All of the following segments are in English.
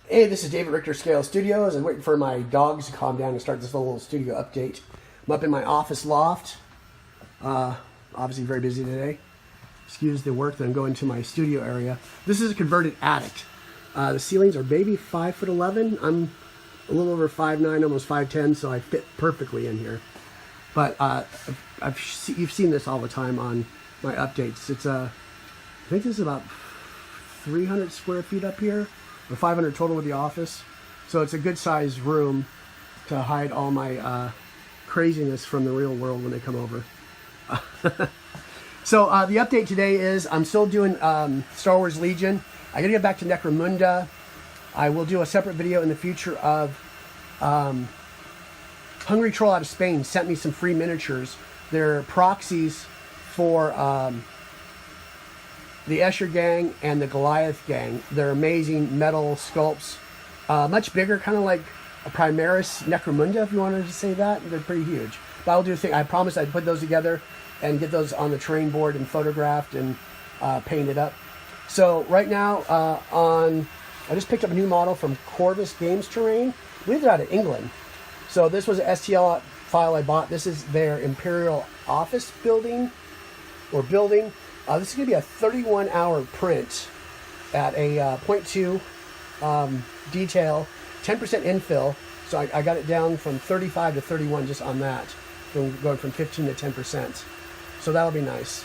Hey, this is David Richter, Scale Studios. I'm waiting for my dogs to calm down and start this little studio update. I'm up in my office loft. Obviously very busy today. Excuse the work that I'm going to my studio area. This is a converted attic. The ceilings are maybe 5'11". I'm a little over 5'9", almost 5'10", so I fit perfectly in here. But you've seen this all the time on my updates. It's I think this is about 300 square feet up here, or 500 total with the office. So it's a good sized room to hide all my craziness from the real world when they come over. So the update today is I'm still doing Star Wars Legion. I gotta get back to Necromunda. I will do a separate video in the future of Hungry Troll out of Spain sent me some free miniatures. They're proxies for the Escher gang and the Goliath gang. They're amazing metal sculpts. Much bigger, kind of like a Primaris Necromunda, if you wanted to say that. They're pretty huge. But I'll do a thing. I promised I'd put those together and get those on the terrain board and photographed and painted up. So right now, I just picked up a new model from Corvus Games Terrain. I believe they're out of England. So this was an STL file I bought. This is their Imperial office building. This is going to be a 31-hour print at a 0.2 detail, 10% infill. So I got it down from 35 to 31 just on that, going from 15 to 10%. So that'll be nice.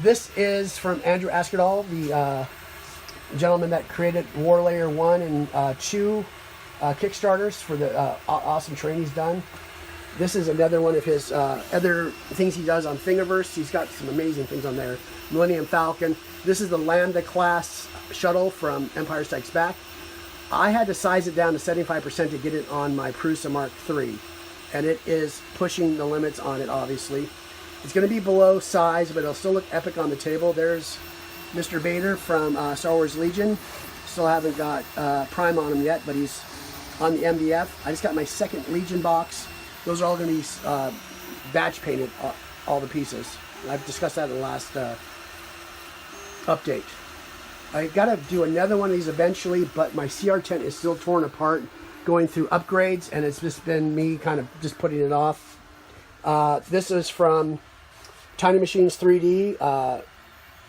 This is from Andrew Askedal, the gentleman that created Warlayer 1 and 2 Kickstarters for the awesome train he's done. This is another one of his other things he does on Thingiverse. He's got some amazing things on there. Millennium Falcon. This is the Lamda class shuttle from Empire Strikes Back. I had to size it down to 75% to get it on my Prusa Mark III. And it is pushing the limits on it, obviously. It's going to be below size, but it'll still look epic on the table. There's Mr. Bader from Star Wars Legion. Still haven't got Prime on him yet, but he's on the MDF. I just got my second Legion box. Those are all going to be batch painted, all the pieces. I've discussed that in the last update. I got to do another one of these eventually, but my CR tent is still torn apart, going through upgrades, and it's just been me kind of just putting it off. This is from Tiny Machines 3D.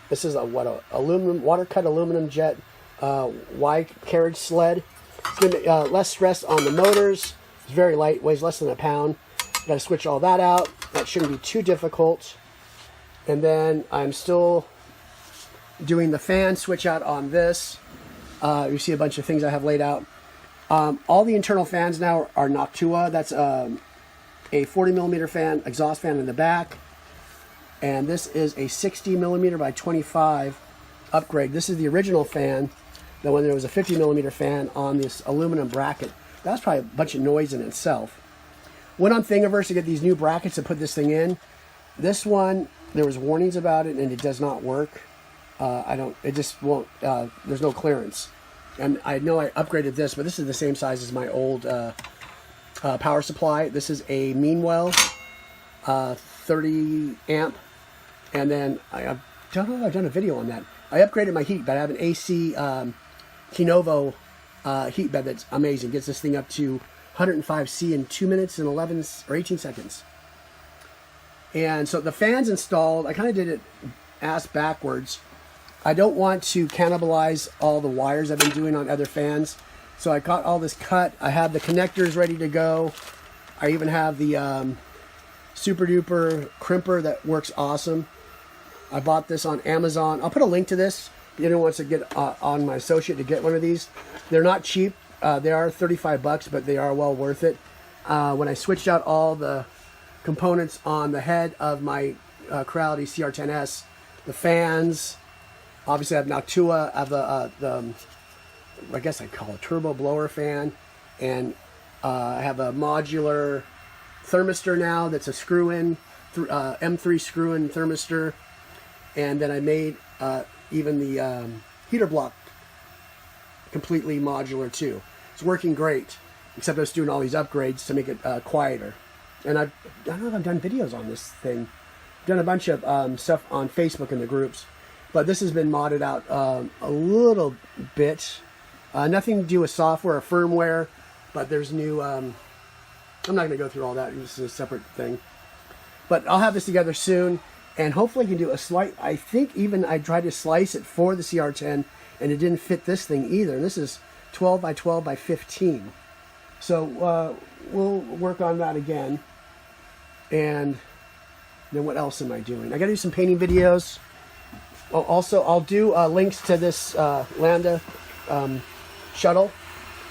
This is a water-cut aluminum jet Y carriage sled. It's going to be less stress on the motors. It's very light, weighs less than a pound. Got to switch all that out. That shouldn't be too difficult. And then I'm still doing the fan switch out on this. You see a bunch of things I have laid out. All the internal fans now are NOCTUA. That's a 40mm fan, exhaust fan in the back. And this is a 60mm by 25 upgrade. This is the original fan. That when there was a 50mm fan on this aluminum bracket. That was probably a bunch of noise in itself. Went on Thingiverse to get these new brackets to put this thing in. This one, there was warnings about it, and it does not work. It just won't, there's no clearance. And I know I upgraded this, but this is the same size as my old power supply. This is a Meanwell 30 amp. And then, I don't know if I've done a video on that. I upgraded my heat, but I have an AC Kinovo heat bed that's amazing. Gets this thing up to 105C in 2 minutes and 11 or 18 seconds. And so the fan's installed. I kind of did it ass backwards. I don't want to cannibalize all the wires I've been doing on other fans. So I got all this cut. I have the connectors ready to go. I even have the super duper crimper that works awesome. I bought this on Amazon. I'll put a link to this. If anyone wants to get on my associate to get one of these. They're not cheap. They are $35, but they are well worth it. When I switched out all the components on the head of my Creality CR10S, the fans, obviously I have NOCTUA, I have the I guess I call it turbo blower fan, and I have a modular thermistor now that's a screw-in, M3 screw-in thermistor, and then I made even the heater block completely modular too. It's working great, except I was doing all these upgrades to make it quieter. And I don't know if I've done videos on this thing. I've done a bunch of stuff on Facebook in the groups, but this has been modded out a little bit. Nothing to do with software or firmware, but there's new, I'm not going to go through all that. This is a separate thing. But I'll have this together soon, and hopefully I can do a slight, I think even I tried to slice it for the CR10, and it didn't fit this thing either. And this is 12 by 12 by 15. So we'll work on that again. And then what else am I doing? I got to do some painting videos. Oh, also, I'll do links to this Lamda shuttle.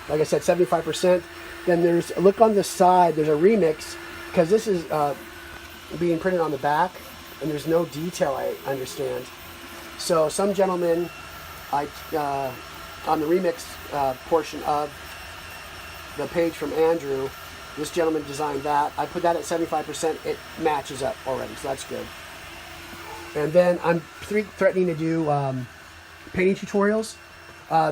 Like I said, 75%. Then there's, look on the side, there's a remix, because this is being printed on the back, and there's no detail, I understand. So some gentleman, on the remix portion of the page from Andrew, this gentleman designed that. I put that at 75%. It matches up already, so that's good. And then I'm threatening to do painting tutorials.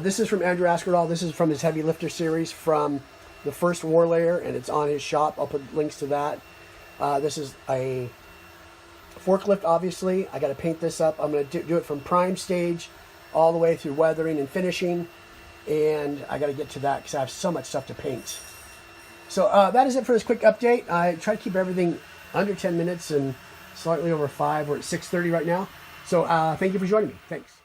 This is from Andrew Askerdahl. This is from his Heavy Lifter series from the first War Layer, and it's on his shop. I'll put links to that. This is a forklift, obviously. I got to paint this up. I'm going to do it from prime stage all the way through weathering and finishing. And I got to get to that because I have so much stuff to paint. So that is it for this quick update. I try to keep everything under 10 minutes and slightly over 5. We're at 6:30 right now. So thank you for joining me. Thanks.